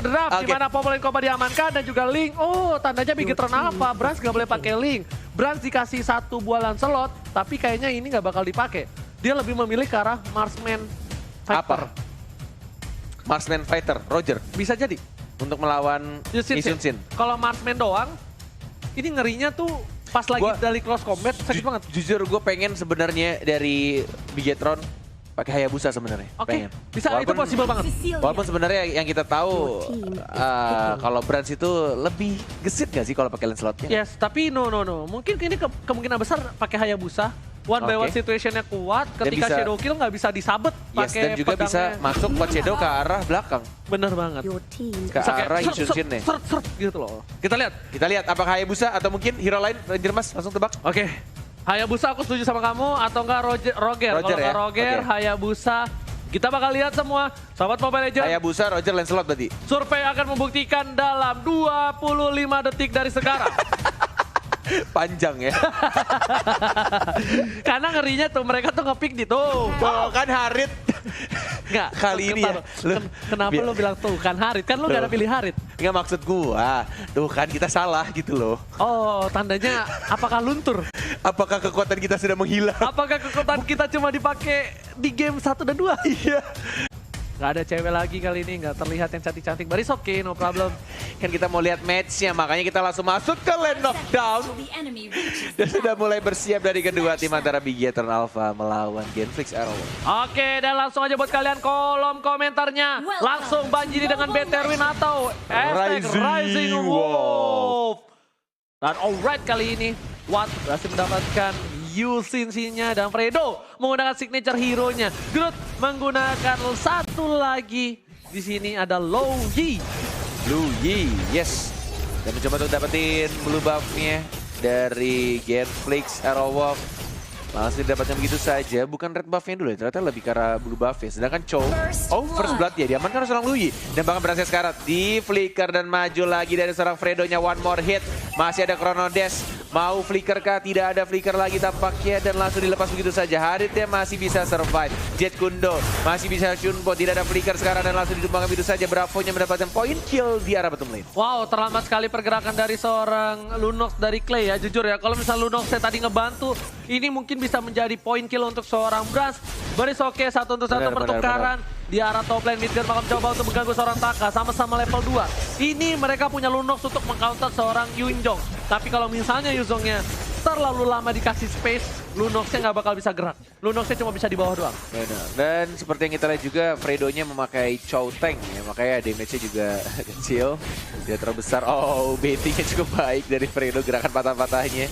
draft di mana Pomolin Koma diamankan dan juga Link. Oh, tandanya Bigetron Alpha. Brans nggak boleh pakai Link. Brans dikasih 1 buah Lancelot, tapi kayaknya ini nggak bakal dipakai. Dia lebih memilih ke arah Marksman Fighter. Marksman Fighter, Roger. Bisa jadi. Untuk melawan Yusin. Kalau Marksman doang, ini ngerinya tuh pas lagi dari close combat sakit banget. Jujur gue pengen sebenarnya dari Bigetron pakai Hayabusa sebenarnya. Oke, bisa itu possible banget. Walaupun sebenarnya yang kita tahu kalau Brans itu lebih gesit gak sih kalau pakai Lancelotnya? Yes, tapi no. Mungkin ini kemungkinan besar pakai Hayabusa. One by one situationnya kuat, ketika bisa, Shadow Kill nggak bisa disabet pakai dan juga pedangnya. bisa masuk Pot Shadow ke arah belakang. Bener banget. Ke arah Yusin nih. Gitu loh. Kita lihat apakah Hayabusa atau mungkin hero lain, Ranger Mas, langsung tebak. Oke. Hayabusa aku setuju sama kamu atau enggak Roger. Kalau enggak Roger, Hayabusa. Kita bakal lihat semua, Sobat Mobile Legends. Hayabusa, Roger, Lancelot berarti. Survei akan membuktikan dalam 25 detik dari sekarang. Panjang ya. Karena ngerinya tuh mereka tuh nge-pick di tuh. Kan Harit. Enggak, kali ini ya. Kenapa lu bilang tuh kan Harit? Kan lu gak ada pilih Harit. Enggak maksud gua. Tuh kan kita salah gitu loh. Oh, tandanya apakah luntur? Apakah kekuatan kita sudah menghilang? Apakah kekuatan kita cuma dipakai di game 1 dan 2? Iya. Gak ada cewek lagi kali ini, gak terlihat yang cantik-cantik. But it's okay, no problem. Kan kita mau lihat match-nya, makanya kita langsung masuk ke lane knockdown. Dan sudah mulai bersiap dari kedua tim antara Bigetron Alpha melawan Genflix Arrow. Oke, dan langsung aja buat kalian kolom komentarnya. Langsung banjiri dengan BTRWin atau Rising Wolf. Dan alright kali ini, Watt berhasil mendapatkan Yusin-nya dan Fredo menggunakan signature hero-nya. Groot menggunakan satu lagi. Di sini ada Low Yi. Yes. Dan mencoba untuk dapetin blue buff-nya dari Genflix Arrow Wolf. Langsung didapatkan begitu saja, bukan red buff-nya dulu ya, ternyata lebih ke arah blue buff ya. Sedangkan Chow, first blood ya, diamankan oleh seorang Luyi. Dan bahkan berhasil sekarat, di flicker dan maju lagi dari seorang Fredo-nya, one more hit. Masih ada Chrono Dash, mau flicker kah? Tidak ada flicker lagi tampaknya dan langsung dilepas begitu saja. Haritnya masih bisa survive, Jet Kundo masih bisa Shunpo, tidak ada flicker sekarang dan langsung ditumbangkan begitu saja. Bravo-nya mendapatkan point kill di arah bottom lane. Wow, terlambat sekali pergerakan dari seorang Lunox dari Clay ya, jujur ya. Kalau misalnya Lunox saya tadi ngebantu, ini mungkin bisa menjadi point kill untuk seorang Brans. Baris oke, 1 untuk 1 pertukaran. Di arah top lane mid game bakal mencoba untuk mengganggu seorang Taka, sama-sama level 2. Ini mereka punya Lunox untuk mengcounter seorang Yuinjong. Tapi kalau misalnya Yuzongnya terlalu lama dikasih space, Lunoxnya nggak bakal bisa gerak. Lunoxnya cuma bisa di bawah doang. Benar. Dan seperti yang kita lihat juga, Fredo-nya memakai Chow Tank ya, makanya damage-nya juga kecil. Tidak terlalu besar. Oh, baiting-nya cukup baik dari Fredo, gerakan patah-patahnya.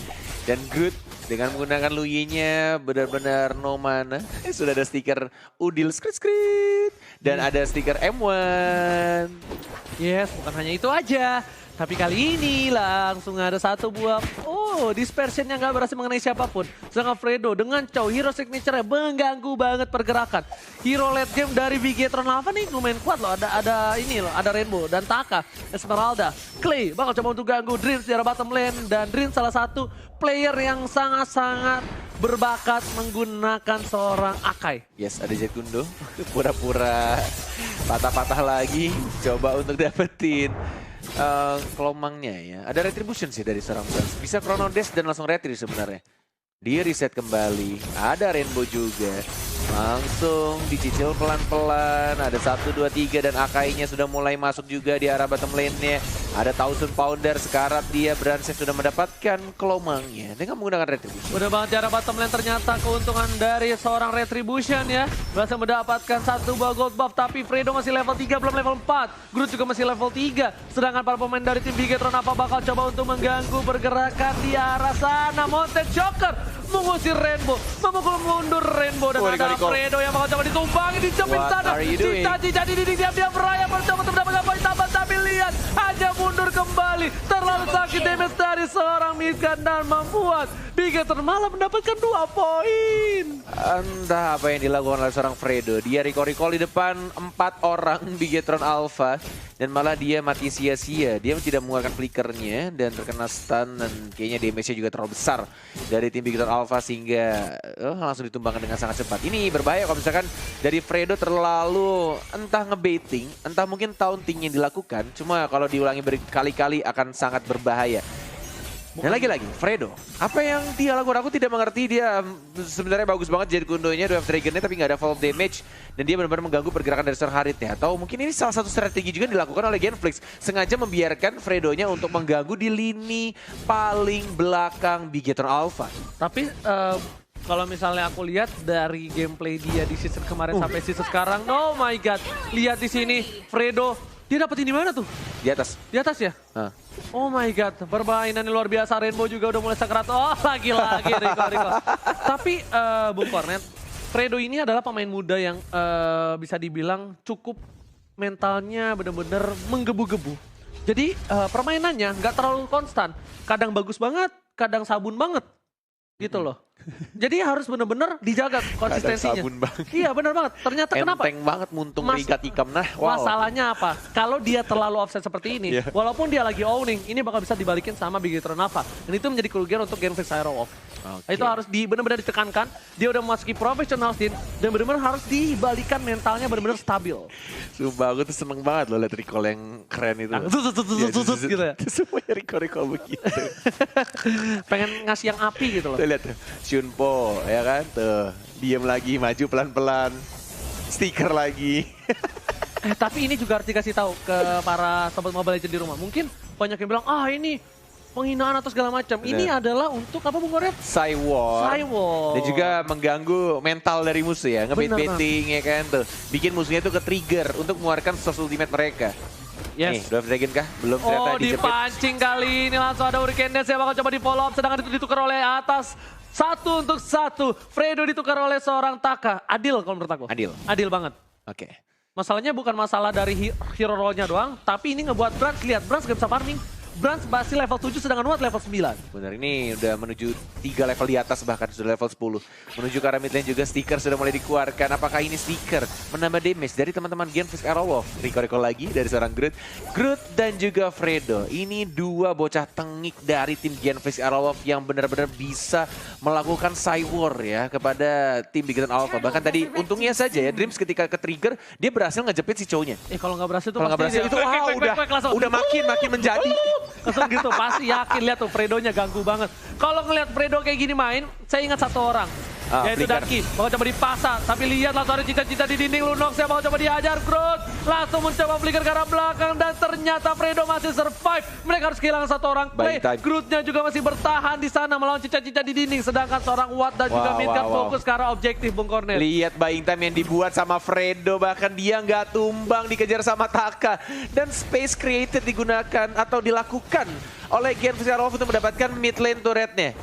Dan Groot dengan menggunakan Luyi-nya benar-benar no mana. Sudah ada stiker Udil skrit. Dan ada stiker M1. Yes, bukan hanya itu aja. Tapi kali ini langsung ada 1 buah. Oh, dispersionnya nggak berhasil mengenai siapapun. Sedangkan Fredo dengan Chow, hero signature-nya mengganggu banget pergerakan. Hero late game dari Bigetron Alpha nih lumayan kuat loh. Ada ini loh, ada Rainbow dan Taka, Esmeralda, Clay bakal coba untuk ganggu Dreams di arah bottom lane. Dan Dreams salah satu player yang sangat-sangat berbakat menggunakan seorang Akai. Yes, ada Jet Kundo. Pura-pura patah-patah lagi. Coba untuk dapetin kelomangnya ya. Ada retribution sih dari seorang Brans. Bisa Chrono Dash dan langsung retri sebenarnya. Dia reset kembali. Ada Rainbow juga. Langsung dicicil pelan-pelan. Ada 1, 2, 3 dan Akai-nya sudah mulai masuk juga di arah bottom lane-nya. Ada 1000 Pounder sekarat dia. Brans sudah mendapatkan kelomangnya dengan menggunakan retribution. Udah banget di arah bottom lane, ternyata keuntungan dari seorang retribution ya. Berhasil mendapatkan 1 buah gold buff, tapi Fredo masih level 3 belum level 4. Groot juga masih level 3. Sedangkan para pemain dari tim Bigetron apa bakal coba untuk mengganggu pergerakan di arah sana. Mountain Joker mengusir Rainbow, memukul mundur Rainbow dan ada Fredo yang bakal coba ditumpangi di jepit sana. Cica di diam-diam beraya mencoba untuk mendapatkan poin tambah, tapi lihat aja mundur kembali. terlalu sakit damage dari seorang Midgan dan membuat Bigetron malah mendapatkan 2 poin. Entah apa yang dilakukan oleh seorang Fredo. Dia recall di depan 4 orang Bigetron Alpha. Dan malah dia mati sia-sia. Dia tidak mengeluarkan flickernya dan terkena stun. Dan kayaknya damage-nya juga terlalu besar dari tim Bigetron Alpha. Sehingga langsung ditumbangkan dengan sangat cepat. Ini berbahaya kalau misalkan dari Fredo terlalu entah ngebaiting. Entah mungkin taunting yang dilakukan. Cuma kalau diulangi berkali-kali akan sangat berbahaya. Dan lagi-lagi, Fredo, apa yang dia lakukan aku tidak mengerti. Dia sebenarnya bagus banget jadi kundonya, Dwarf Dragon-nya tapi nggak ada fall damage. Dan dia benar-benar mengganggu pergerakan dari seorang Harit-nya. Atau mungkin ini salah satu strategi juga yang dilakukan oleh Genflix. Sengaja membiarkan Fredo-nya untuk mengganggu di lini paling belakang Bigetron Alpha. Tapi kalau misalnya aku lihat dari gameplay dia di season kemarin sampai season sekarang, oh my god, lihat di sini Fredo, dia dapetin di mana tuh? Di atas. Di atas ya? Oh my god, permainan luar biasa. Rainbow juga udah mulai sekarat. Oh lagi-lagi Rico. Tapi Bung Kornet, Fredo ini adalah pemain muda yang bisa dibilang cukup mentalnya benar-benar menggebu-gebu. Jadi permainannya nggak terlalu konstan. Kadang bagus banget, kadang sabun banget. Gitu loh. Jadi harus benar-benar dijaga konsistensinya. Sabun banget. Iya benar banget. Ternyata kenapa? Enteng banget muntung berikat ikam. Nah, wow. Masalahnya apa? Kalau dia terlalu offset seperti ini, walaupun dia lagi owning, ini bakal bisa dibalikin sama Bigetron Alpha. Dan itu menjadi kerugian untuk Genflix Aerowolf. Itu harus benar-benar ditekankan. Dia udah memasuki professional scene dan benar-benar harus dibalikan mentalnya benar-benar stabil. Sumpah aku tuh seneng banget loh liat recall yang keren itu. Sus gitu ya. Semuanya recall begitu. Pengen ngasih yang api gitu loh. Tuh lihat tuh, Shunpo ya kan tuh. Diam lagi, maju pelan-pelan. Stiker lagi. Tapi ini juga harus dikasih tahu ke para sobat Mobile Legends di rumah. Mungkin banyak yang bilang, ini penghinaan atau segala macam. Ini adalah untuk apa Bung Kornet? Cywar. Dan juga mengganggu mental dari musuh ya. Ngebait-baiting ya kan tuh. Bikin musuhnya tuh ke-trigger untuk mengeluarkan source ultimate mereka. Yes. Dwarf Dragon kah? Belum ternyata dijepit. Dipancing kali ini langsung ada Hurricane Dance yang bakal coba di follow up. Sedangkan itu ditukar oleh atas. 1 untuk 1. Fredo ditukar oleh seorang Taka. Adil kalau menurut aku. Adil banget. Oke. Masalahnya bukan masalah dari hero role-nya doang. Tapi ini ngebuat Brans, lihat Brans gak bisa farming. Brans masih level 7 sedangkan Watt level 9. Benar, ini udah menuju 3 level di atas bahkan sudah level 10. Menuju ke arah mid lane juga stiker sudah mulai dikeluarkan. Apakah ini stiker menambah damage dari teman-teman Genflix Aerowolf? Recall lagi dari seorang Groot. Groot dan juga Fredo. Ini 2 bocah tengik dari tim Genflix Aerowolf yang benar-benar bisa melakukan Cywar ya kepada tim Bigetron Alpha. Bahkan tadi untungnya saja ya Dreams ketika ke-trigger dia berhasil ngejepit si cowoknya. Kalau nggak berhasil tuh kalau nggak berhasil itu udah makin menjadi. Langsung gitu, pasti yakin. Lihat tuh Fredonya ganggu banget. Kalau ngelihat Fredo kayak gini main, saya ingat satu orang. Yaitu Darky, bakal coba dipasang. Tapi lihat langsung ada cita-cita di dinding. Lunox yang bakal coba dihajar. Groot langsung mencoba flicker ke arah belakang. Dan ternyata Fredo masih survive. Mereka harus kehilangan satu orang play. Grootnya juga masih bertahan di sana melawan cita-cita di dinding. Sedangkan seorang Watt dan juga Midgard fokus ke arah objektif Bung Kornet. Lihat buying time yang dibuat sama Fredo. Bahkan dia nggak tumbang, dikejar sama Taka. Dan space created digunakan atau dilakukan oleh Genflix Aerowolf untuk mendapatkan mid lane turretnya.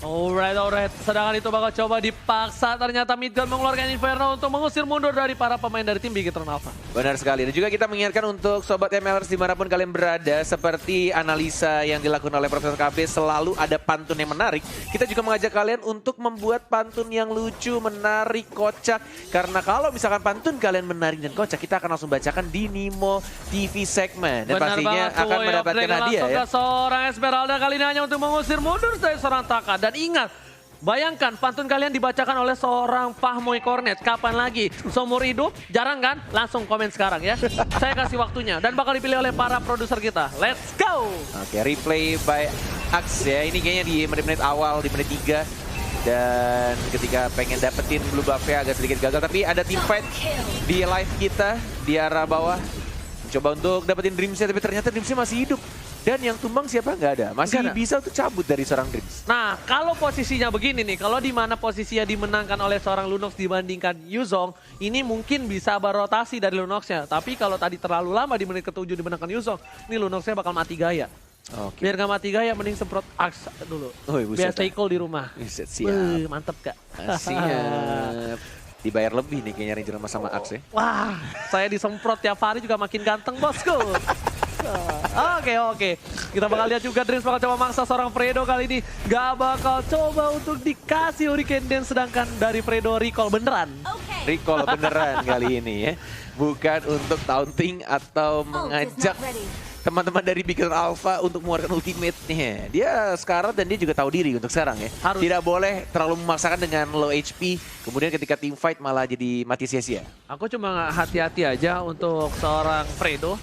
Alright. Sedangkan itu bakal coba dipaksa. Ternyata Midgard mengeluarkan Inferno untuk mengusir mundur dari para pemain dari tim Bigetron Alpha. Benar sekali. Dan juga kita mengingatkan untuk Sobat MLers dimanapun kalian berada. Seperti analisa yang dilakukan oleh Profesor KB, selalu ada pantun yang menarik. Kita juga mengajak kalian untuk membuat pantun yang lucu, menarik, kocak. Karena kalau misalkan pantun kalian menarik dan kocak, kita akan langsung bacakan di Nimo TV segmen. Dan pastinya akan mendapatkan hadiah ya. Seorang Esmeralda kali ini hanya untuk mengusir mundur dari seorang Taka. Dan ingat, bayangkan pantun kalian dibacakan oleh seorang Fahmoy Kornet. Kapan lagi? Seumur hidup? Jarang kan? Langsung komen sekarang ya. Saya kasih waktunya. Dan bakal dipilih oleh para produser kita. Let's go! Oke, replay by Axe ya. Ini kayaknya di menit-menit awal, di menit 3. Dan ketika pengen dapetin blue buff-nya agak sedikit gagal. Tapi ada team fight di live kita di arah bawah. Coba untuk dapetin Dreams-nya, tapi ternyata Dreams-nya masih hidup. Dan yang tumbang siapa? Nggak ada. Masih bisa untuk cabut dari seorang Dreams. Nah, kalau posisinya begini nih, kalau di mana posisinya dimenangkan oleh seorang Lunox dibandingkan Yuzong, ini mungkin bisa berotasi dari Lunox-nya. Tapi kalau tadi terlalu lama di menit ke-7 dimenangkan Yuzong, ini Lunox-nya bakal mati gaya. Biar nggak mati gaya, mending semprot Axe dulu. Biar stay cool di rumah. Siap. Mantep Kak. Siap. Dibayar lebih nih kayaknya Ranger sama Axe ya. Wah, saya disemprot tiap hari juga makin ganteng bosku. Oke. Kita bakal lihat juga Dreams bakal coba maksa seorang Fredo kali ini. Gak bakal coba untuk dikasih Hurricane Dance, sedangkan dari Fredo recall beneran. Recall beneran kali ini ya. Bukan untuk taunting atau mengajak teman-teman dari Big Hero Alpha untuk mengeluarkan ultimate-nya. Dia sekarat dan dia juga tahu diri untuk sekarang ya. Harus. Tidak boleh terlalu memaksakan dengan low HP. Kemudian ketika team fight malah jadi mati sia-sia. Aku cuma hati-hati aja untuk seorang Fredo.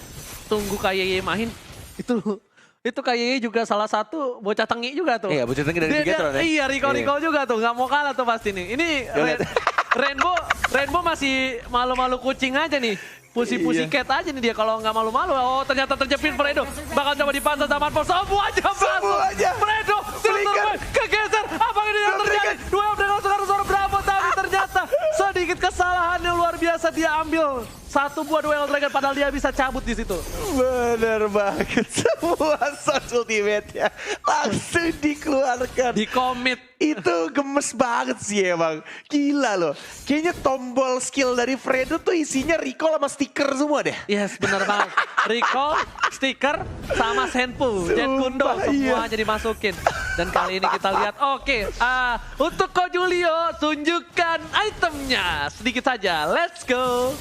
Tunggu KYY main. Itu KYY juga salah satu bocah tengi juga tuh. Iya, bocah tengi dari Bigetron ya. Iya, recall juga tuh. Nggak mau kalah tuh pasti nih. Ini Rainbow masih malu-malu kucing aja nih. Pusi-pusi cat aja nih dia kalau nggak malu-malu. Oh, ternyata terjepit Fredo. Bakal coba dipantas sama Manfor. Semua aja. Fredo kegeser. Apa ini yang terjadi? Duel dengan seorang Bravo tapi ternyata sedikit kesalahan yang luar biasa dia ambil. Satu buah duel Dragon padahal dia bisa cabut di situ. Bener banget. Semua Surge ultimate-nya langsung dikeluarkan. Di commit. Itu gemes banget sih emang. Gila loh. Kayaknya tombol skill dari Fredo tuh isinya recall sama stiker semua deh. Yes, bener banget. Recall, stiker, sama Senpu. Jet Kundo semua jadi masukin. Dan kali ini kita lihat, untuk Ko Julio tunjukkan itemnya. Sedikit saja, let's go.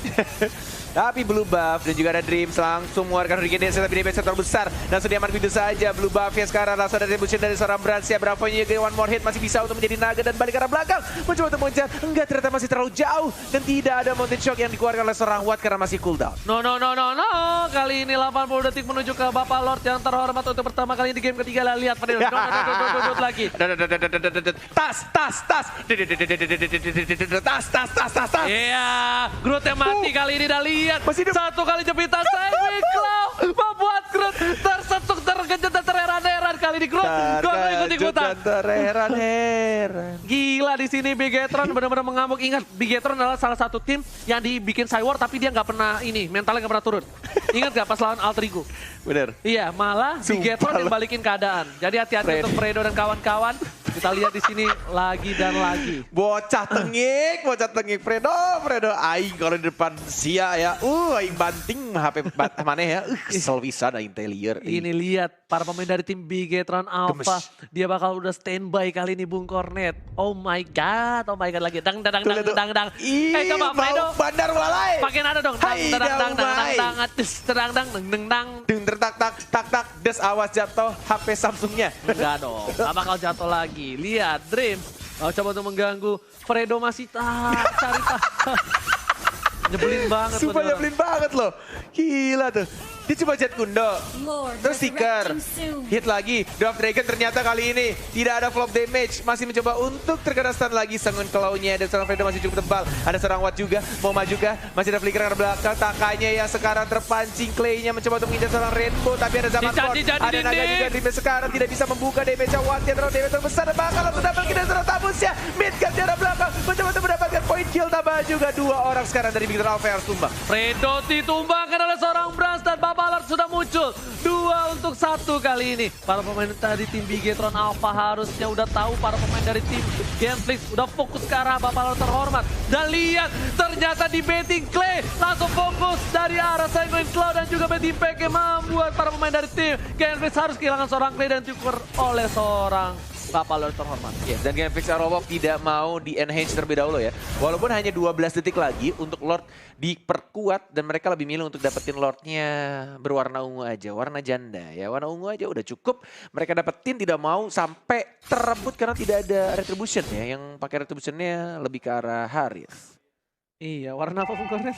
Tapi Blue Buff dan juga ada Dreams langsung mengeluarkan Hurricane Dance tapi damage terbesar. Dan sudah aman begitu saja. Blue Buff ya sekarang langsung ada retribution dari seorang Brancia. Bravo-nya juga one more hit masih bisa untuk menjadi naga dan balik ke arah belakang. Mencoba untuk mengejar. Enggak, ternyata masih terlalu jauh. Dan tidak ada Mountain Shock yang dikeluarkan oleh seorang Watt karena masih cooldown. No. Kali ini 80 detik menuju ke Bapak Lord yang terhormat untuk pertama kali di game ketiga. Lihat pada lagi. Tas. Iya, Groot yang mati kali ini dah lihat. Satu kali jepitan Sandwich Claw membuat Groot tersetuk, terkejut dan terheran-heran kali ini. Groot ikut-ikutan. Terheran-heran. Gila di sini Bigetron benar-benar mengamuk. Ingat, Bigetron adalah salah satu tim yang dibikin Cywar tapi dia nggak pernah mentalnya nggak pernah turun. Ingat gak pas lawan Alter Ego? Bener. Iya, malah Bigetron yang balikin keadaan. Jadi hati-hati untuk Fredo dan kawan-kawan. Kita lihat di sini lagi dan lagi. Bocah tengik Fredo. Aing kalau di depan Sia ya. Aing banting HP mana ya. Kesel bisa ada interior. Ini lihat para pemain dari tim Bigetron Alpha. Dia bakal udah standby kali ini Bung Cornet. Oh my god lagi. Dang. Coba Fredo. Bandar walai. Pakai nada dong. Dang. Tak. Des awas jatuh HP Samsungnya. Enggak dong. Gak bakal jatuh lagi. Lihat Dreams. Coba untuk mengganggu. Fredo masih cari. Nyebelin banget. Sumpah nyebelin banget loh. Gila tuh. Dia cuma Jet Kundo. Terus stiker. Hit lagi. Drop Dragon ternyata kali ini tidak ada flop damage. Masih mencoba untuk terkena stun lagi. Sangun claw-nya dan seorang Fredo masih cukup tebal. Ada seorang Watt juga. Mau maju kah? Masih ada flicker ke belakang. Takanya yang sekarang terpancing. Clay-nya mencoba untuk mengincar seorang Rainbow. Tapi ada zaman Ford. Ada naga juga. Dreams sekarang tidak bisa membuka damage-nya. Watt-nya terlalu damage terbesar. Dan bakal langsung dapat kita seorang tabusnya. Midgard di arah belakang. Mencoba untuk mendapatkan point kill. Tambah juga 2 orang sekarang dari Big Hero Alpha yang harus tumbang. Fredo ditumbangkan oleh seorang Brans dan Bapak Lord sudah muncul. 2 untuk 1 kali ini. Para pemain dari tim Bigetron Alpha harusnya udah tahu para pemain dari tim Gameflix udah fokus ke arah Bapak Lord terhormat. Dan lihat ternyata di betting Clay langsung fokus dari arah Sanguine Claw dan juga betting PK membuat para pemain dari tim Gameflix harus kehilangan seorang Clay dan diukur oleh seorang Bapak Lord terhormat. Yes, dan Gameflix Arrowwolf tidak mau di-enhance terlebih dahulu ya. Walaupun hanya 12 detik lagi untuk Lord diperkuat dan mereka lebih milih untuk dapetin Lordnya berwarna ungu aja, warna janda ya. Warna ungu aja udah cukup. Mereka dapetin tidak mau sampai terebut karena tidak ada retribution ya. Yang pakai retributionnya lebih ke arah Harith. Iya, warna apa Bung Kornet?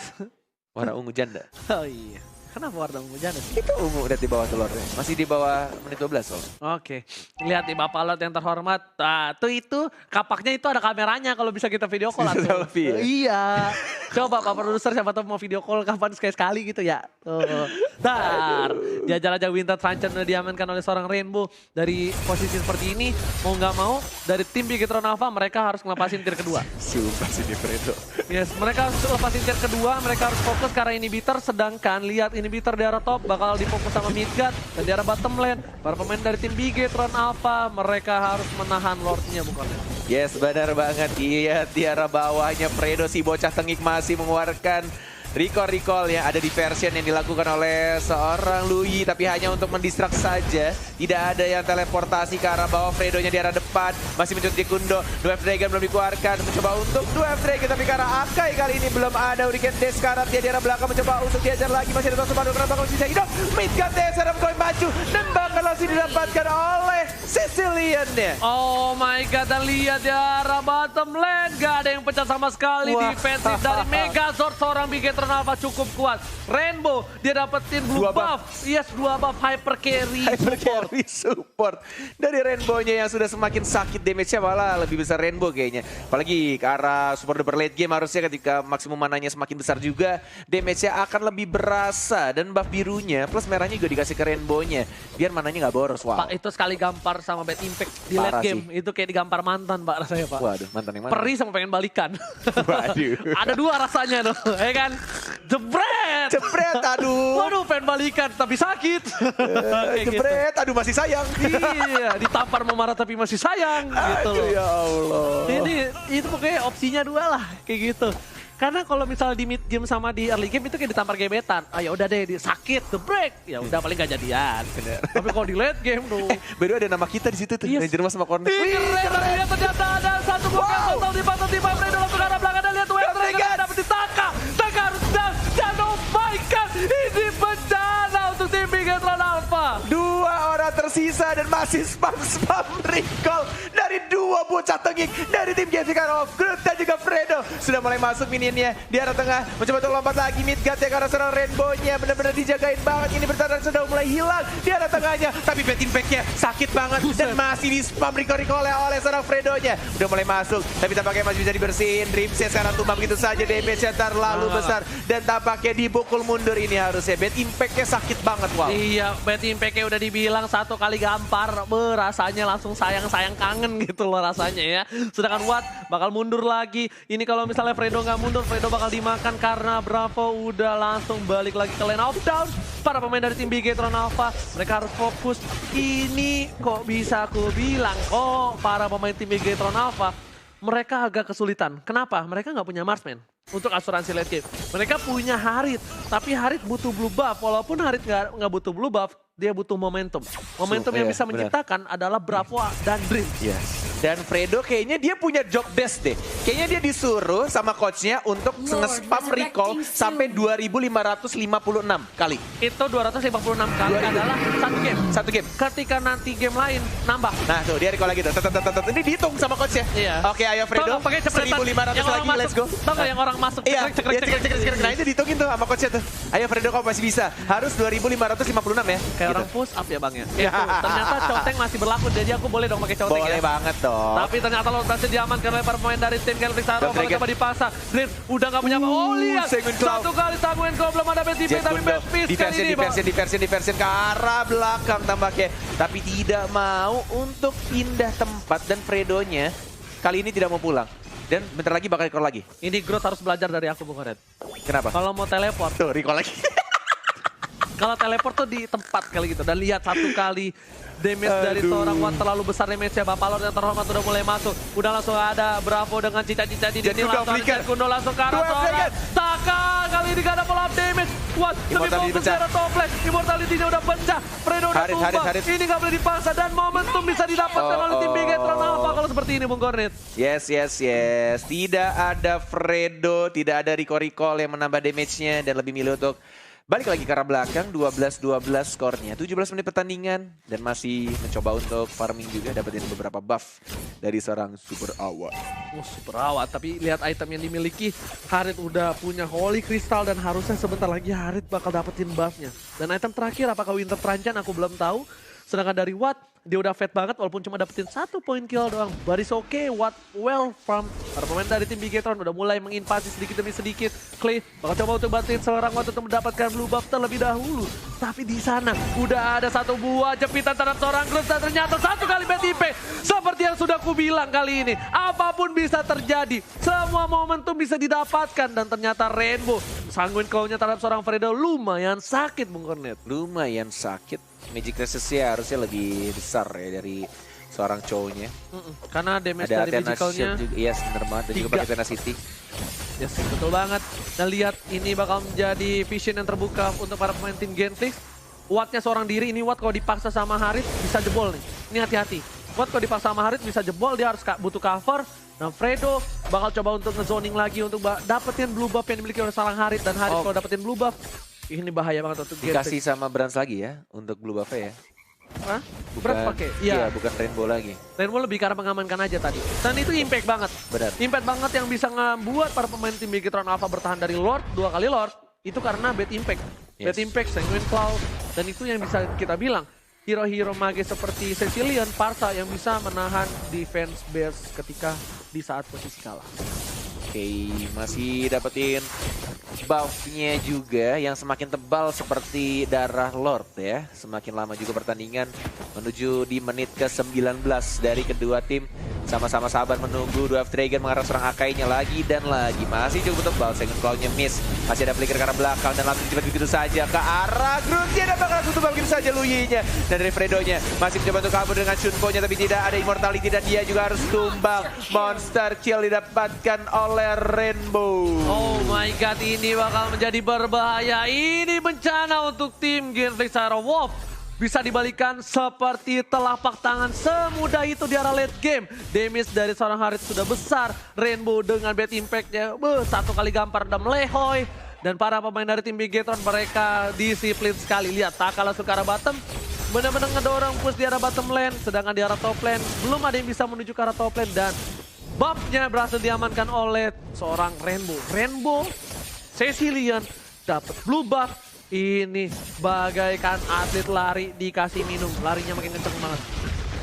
Warna ungu janda. Oh iya. Kenapa warna ungu janda sih? Itu ungu udah di bawah telurnya. Masih di bawah menit 12 loh. Oke. Lihat nih Bapak Lord yang terhormat. Nah, itu kapaknya itu ada kameranya kalau bisa kita video call atau. Selfie ya? Iya. Coba Pak Produser siapa tahu mau video call kapan sekali gitu ya. Tuh. Dia jelajah Winter Truncheon udah diamankan oleh seorang Rainbow. Dari posisi seperti ini mau nggak mau dari tim Bigetron Alpha mereka harus ngelepasin tier kedua. Sumpah sih di Fredo. Yes, mereka harus lepasin tier kedua, mereka harus fokus ke arah inhibitor, sedangkan lihat inhibitor di arah top bakal difokus sama Midgard dan di arah bottom lane. Para pemain dari tim Bigetron Alpha mereka harus menahan Lordnya bukan. Yes, benar banget. Iya, di arah bawahnya Fredo si bocah tengik masih mengeluarkan Recall ya, ada diversion yang dilakukan oleh seorang Lui, tapi hanya untuk mendistract saja. Tidak ada yang teleportasi ke arah bawah. Fredo-nya di arah depan, masih mencuci Kundo. Dwarf Dragon belum dikeluarkan, mencoba untuk Dwarf Dragon, tapi ke arah Akai kali ini belum ada. Hurricane Dash sekarang dia di arah belakang, mencoba untuk diajar lagi. Masih ada Tosu Bandung, kenapa kalau bisa hidup? Midgard Dash, Adam Coin maju, dan bakal langsung didapatkan oleh Sicilian-nya. Oh my god, dan lihat di arah bottom lane. Gak ada yang pecah sama sekali. Wah. Defensif dari Megazord, seorang Bigetron Alpha cukup kuat. Rainbow, dia dapetin blue Dua buff. Yes, 2 buff hyper carry. Hyper carry support dari Rainbow-nya yang sudah semakin sakit, damage-nya malah lebih besar Rainbow kayaknya. Apalagi ke arah support super late game, harusnya ketika maksimum mananya semakin besar juga, damage-nya akan lebih berasa. Dan buff birunya plus merahnya juga dikasih ke Rainbow-nya biar mananya nggak boros. Wow. Pak, itu sekali gampar sama Bad Impact di Parah late game. sih. Itu kayak digampar mantan, Pak, rasanya, Pak. Waduh, mantan yang mana? Perih sama pengen balikan. Waduh. Ada 2 rasanya tuh, ya kan? Jebret! Jebret, aduh. Waduh, pengen balikan tapi sakit. Kayak gitu. Jebret, aduh masih sayang. Iya, ditampar mau marah tapi masih sayang gitu Aduh, loh. ya Allah. Ini itu pokoknya opsinya 2 lah kayak gitu. Karena kalau misalnya di mid game sama di early game itu kayak ditampar gebetan. Ah ya udah deh, dia sakit, the break. Ya udah paling gak jadian. Bener. Tapi kalau di late game tuh. Baru ada nama kita di situ tuh. Yes. Ranger Mas sama Cornet. Wih, keren, ternyata ada satu bukan total di pantai tiba Fredo langsung ke arah belakang dan lihat Dragon dapat di Taka. Taka harus down dan oh my god, ini bencana untuk tim Bigetron Alpha. 2 orang tersisa dan masih spam recall dari 2 bocah tengik dari tim GFC Karov. Groot dan juga Fredo sudah mulai masuk minionnya di arah tengah, mencoba untuk lompat lagi. Midgard ya karena seorang Rainbow-nya benar-benar dijagain banget. Ini bertahan sudah mulai hilang di arah tengahnya, tapi Bad Impact-nya sakit banget dan masih di spam recall oleh seorang Fredo-nya. Udah mulai masuk, tapi tampaknya masih bisa dibersihin. Dreamset sekarang tumbang begitu saja, damage-nya terlalu besar dan tampaknya dibukul mundur ini harusnya. Bad Impact-nya sakit banget, wow. Iya, Bad Impact-nya udah dibilang 1 kali gampar, rasanya langsung sayang-sayang kangen gitu loh rasanya ya. Sedangkan Watt bakal mundur lagi. Ini kalau misalnya Fredo nggak mundur, Fredo bakal dimakan karena Bravo udah langsung balik lagi ke lane of down. Para pemain dari tim Bigetron Alpha, mereka harus fokus. Ini kok bisa aku bilang, kok para pemain tim Bigetron Alpha, mereka agak kesulitan. Kenapa? Mereka nggak punya marksman untuk asuransi late game. Mereka punya Harit, tapi Harit butuh blue buff. Walaupun Harit nggak butuh blue buff, dia butuh momentum. Momentum yang bisa menciptakan adalah Bravo dan Dream. Yes. Dan Fredo kayaknya dia punya job desk deh. Kayaknya dia disuruh sama coachnya untuk nge-spam recall sampai 2.556 kali. Itu 256 kali adalah satu game. Ketika nanti game lain nambah. Nah tuh dia recall lagi tuh. Ini dihitung sama coachnya. Iya. Oke ayo Fredo, 1.500 lagi, let's go. Tahu nggak yang orang masuk? Iya, Cekrek. nah itu dihitungin tuh sama coachnya tuh. Ayo Fredo kau masih bisa. Harus 2.556 ya. Kayak orang push up ya bang ya. Itu ternyata Choteng masih berlaku, jadi aku boleh dong pakai Choteng ya. Boleh banget dong. Tapi ternyata lo berhasil diamankan oleh para pemain dari tim Galactic Star. Kalau coba dipasang, Dream udah nggak punya apa. Oh lihat, satu kali Sanguin Claw belum ada BTP tapi best piece kali ini bang. Diversion ke arah belakang tampaknya. Tapi tidak mau untuk pindah tempat dan Fredonya kali ini tidak mau pulang. Dan bentar lagi bakal recall lagi. Ini Groot harus belajar dari aku Bung Red. Kenapa? Kalau mau teleport, Tuh recall lagi. kalau teleport tuh di tempat kali gitu. Dan lihat 1 kali damage dari seorang Watt terlalu besar damage-nya. Bapalor yang terhormat udah mulai masuk. Udah langsung ada Bravo dengan cica-cica di sini. Langsung ada Kundo langsung ke arah seorang Taka. Kali ini gak ada follow up damage. Watt demi fokus ke arah top lane. Immortality-nya udah pecah. Fredo udah tumbang. Ini gak boleh dipaksa dan momentum bisa didapatkan oleh tim Bigetron Alpha kalau seperti ini Bung Cornet. Yes. Tidak ada Fredo, tidak ada recall yang menambah damage-nya dan lebih milih untuk balik lagi ke arah belakang. 12-12 skornya, 17 menit pertandingan dan masih mencoba untuk farming juga, dapetin beberapa buff dari seorang Super Awat. Super Awat, tapi lihat item yang dimiliki. Harit udah punya Holy Crystal dan harusnya sebentar lagi Harit bakal dapetin buffnya. Dan item terakhir apakah Winter Trancan aku belum tahu. Sedangkan dari Watt, dia udah fat banget walaupun cuma dapetin 1 point kill doang. But it's okay, Watt well farm. Para pemain dari tim Bigetron udah mulai menginvasi sedikit demi sedikit. Clay bakal coba untuk bantuin seorang Watt untuk mendapatkan blue buff terlebih dahulu. Tapi di sana udah ada 1 buah jepitan terhadap seorang Groot dan ternyata 1 kali BTP. Seperti yang sudah aku bilang kali ini, apapun bisa terjadi. Semua momentum bisa didapatkan dan ternyata Rainbow Sanguin Claw-nya terhadap seorang Fredo lumayan sakit Bung Cornet. Lumayan sakit. Magic resistnya harusnya lebih besar ya dari seorang cowoknya. Karena damage ada dari Magical-nya. Iya bener banget. Dan juga pakai Tenacity. Yes, betul banget. Dan lihat ini bakal menjadi vision yang terbuka untuk para pemain tim Genflix. Wattnya seorang diri, ini Watt kalau dipaksa sama Harit bisa jebol nih. Ini hati-hati. Watt kalau dipaksa sama Harit bisa jebol, dia harus butuh cover. Dan Fredo bakal coba untuk ngezoning lagi untuk dapetin blue buff yang dimiliki oleh seorang Harit. Dan Harit kalau dapetin blue buff, ini bahaya banget untuk Genflix. Dikasih sama Brans lagi ya untuk blue buff-nya ya. Hah? Bukan, Berat pakai? Iya, bukan Rainbow lagi. Rainbow lebih karena mengamankan aja tadi. Dan itu impact banget. Benar. Impact banget yang bisa ngebuat para pemain tim Bigetron Alpha bertahan dari Lord, 2 kali Lord. Itu karena bad impact. Yes. Bad impact, Sanguine Cloud. Dan itu yang bisa kita bilang. Hero-hero mage seperti Cecilion, Parsa yang bisa menahan defense base ketika di saat posisi kalah. Oke, masih dapetin buff-nya juga yang semakin tebal seperti darah Lord ya. Semakin lama juga pertandingan menuju di menit ke-19 dari kedua tim. Sama-sama sabar menunggu Dwarf Dragon mengarah serang Akainya lagi dan lagi. Masih cukup tebal, Second Claw-nya miss. Masih ada flicker ke arah belakang dan langsung cepat begitu saja ke arah Grunty. Dan bakal langsung tebal begitu saja Luyi-nya. Dan dari Fredo-nya masih mencoba untuk kabur dengan Shunpo-nya tapi tidak ada immortality dan dia juga harus tumbang. Monster kill didapatkan oleh Rainbow. Oh my god, ini bakal menjadi berbahaya. Ini bencana untuk tim Genflix Aerowolf. Bisa dibalikan seperti telapak tangan semudah itu di arah late game. Damage dari seorang Harit sudah besar. Rainbow dengan bad impact-nya. Satu kali gampar udah melehoy. Dan para pemain dari tim Bigetron mereka disiplin sekali. Lihat, Taka langsung ke arah bottom. Benar-benar ngedorong push di arah bottom lane. Sedangkan di arah top lane belum ada yang bisa menuju ke arah top lane. Dan buff-nya berhasil diamankan oleh seorang Rainbow. Rainbow, Cecilion dapat blue buff. Ini bagaikan atlet lari dikasih minum. Larinya makin kenceng banget.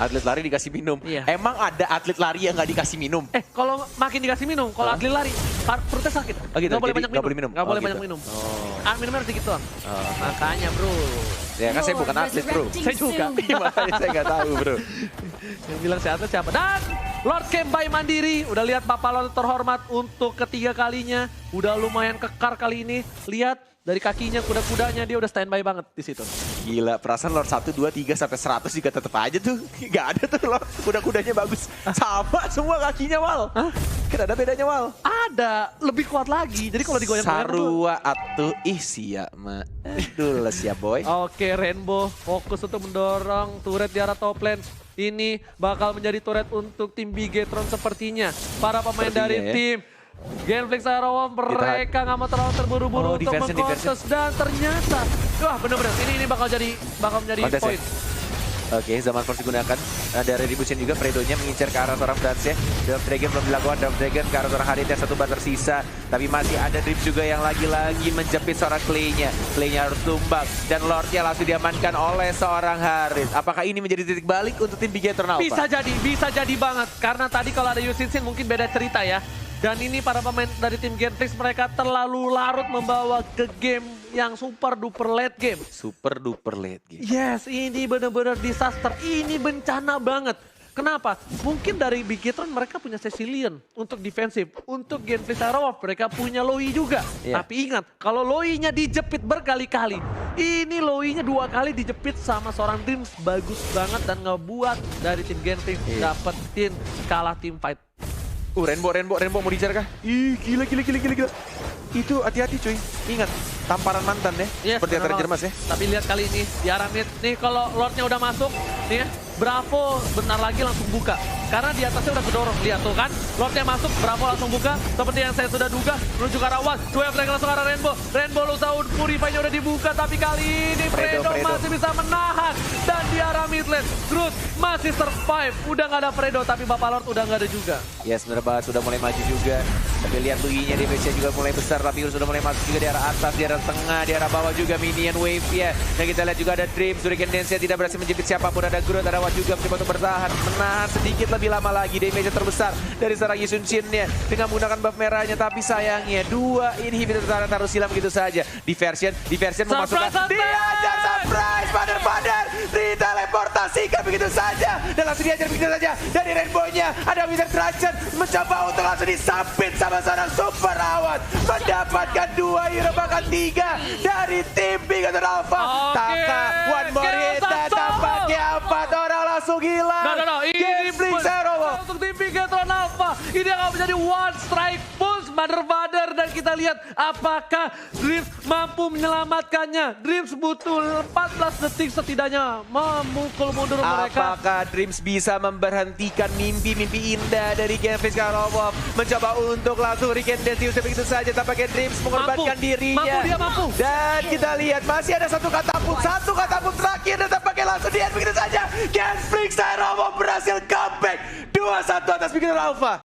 Atlet lari dikasih minum. Iya. Emang ada atlet lari yang nggak dikasih minum? Kalau makin dikasih minum, kalau atlet lari, perutnya sakit. Oh gitu, Nggak boleh jadi banyak nggak boleh minum? Nggak Oh boleh gitu. banyak minum. Oh. Minumnya harus dikit doang. Makanya bro. Ya kan saya bukan atlet bro. Saya juga. Makanya saya nggak tahu bro. Yang bilang saya atlet siapa? Dan Lord Camp by Mandiri. Udah lihat Bapak Lord terhormat untuk ketiga kalinya. Udah lumayan kekar kali ini. Lihat. Dari kakinya, kuda-kudanya dia udah standby banget di situ. Gila, perasaan Lord 1, 2, 3 sampai 100 juga tetep aja tuh. Gak ada tuh Lord, kuda-kudanya bagus. Sama semua kakinya Wal. Kan ada bedanya Wal? Ada, lebih kuat lagi. Jadi kalau digoyang-goyang Sarua atuh siap mah. Aduh lah siap boy. Oke, Rainbow fokus untuk mendorong turret di arah top lane. Ini bakal menjadi turret untuk tim Bigetron sepertinya. Para pemain dari tim Genflix Aerowolf mereka nggak mau terlalu terburu-buru untuk mengkontes dan ternyata wah bener-bener ini bakal menjadi poin. Oke, zaman force digunakan. Ada Retribution juga, Fredo-nya mengincar ke arah seorang Brans ya. Dwarf Dragon belum dilakukan, Dwarf Dragon ke arah seorang Harit yang satu bar tersisa. Tapi masih ada Drip juga yang lagi-lagi menjepit seorang Clay-nya. Clay-nya harus tumbang dan Lord-nya langsung diamankan oleh seorang Harit. Apakah ini menjadi titik balik untuk tim Bigetron Alpha? Bisa jadi banget. Karena tadi kalau ada Yusin Sin mungkin beda cerita ya. Dan ini para pemain dari tim Genflix mereka terlalu larut membawa ke game yang super duper late game. Super duper late game. Yes, ini benar-benar disaster. Ini bencana banget. Kenapa? Mungkin dari Bigetron mereka punya Cecilion untuk defensif. Untuk Genflix Aerowolf mereka punya Loi juga. Yeah. Tapi ingat, kalau Loi-nya dijepit berkali-kali. Ini Loi-nya 2 kali dijepit sama seorang Dreams. Bagus banget dan ngebuat dari tim Genflix dapetin kalah tim fight. Rainbow mau dijar kah? Ih, gila. Itu hati-hati cuy. Ingat, tamparan mantan ya. Yes, seperti antara Jermas ya. Tapi lihat kali ini di arah mid. Nih kalau Lordnya udah masuk, nih ya. Bravo bentar lagi langsung buka. Karena di atasnya udah kedorong. Lihat tuh kan. Lordnya masuk, Bravo langsung buka. Seperti yang saya sudah duga. Menuju ke arah Watt. Dwarf Dragon langsung ke arah Rainbow. Rainbow lu tahu Purify-nya udah dibuka. Tapi kali ini Fredo masih bisa menahan. Dan di arah mid lane, Groot masih survive. Udah gak ada Fredo, tapi Bapak Lord udah gak ada juga. Ya sebenarnya banget sudah mulai maju juga. Tapi lihat Luigi-nya damage-nya juga mulai besar. Tapi sudah mulai masuk juga di arah atas, di arah tengah, di arah bawah juga minion wave ya. Dan kita lihat juga ada Dream. Shuriken Dance-nya tidak berhasil menjepit siapapun. Ada Groot, ada Watt juga mencoba untuk bertahan. Menahan sedikit lebih lama lagi. Damage terbesar dari seorang Yisun Shin-nya. Dengan menggunakan buff merahnya. Tapi sayangnya 2 inhibitor tertarik harus silam begitu saja. Diversion memasukkan. Diajar surprise. Padar. Diteleportasikan begitu saja. Dan langsung diajar begitu saja. Dari Rainbow-nya ada Wizard Trajan. Mencoba untuk langsung disapit sama seorang Super Awat. Mendapatkan 2 hero bahkan 3 dari tim Bigetron Alpha. Taka, one more hit dan tampaknya 4 orang langsung hilang. No. Ini untuk tim Bigetron Alpha. Ini akan menjadi one strike pulse Mother kita lihat apakah Dreams mampu menyelamatkannya. Dreams butuh 14 detik setidaknya memukul mundur mereka. Apakah Dreams bisa memberhentikan mimpi-mimpi indah dari Genflix Karawov? Mencoba untuk langsung regenerasi begitu saja tampaknya Dreams mengorbankan dirinya. Mampu. Dan kita lihat masih ada satu katapult terakhir dan tampaknya langsung di begitu saja. Genflix Karawov berhasil comeback 2-1 atas Beginner Alpha.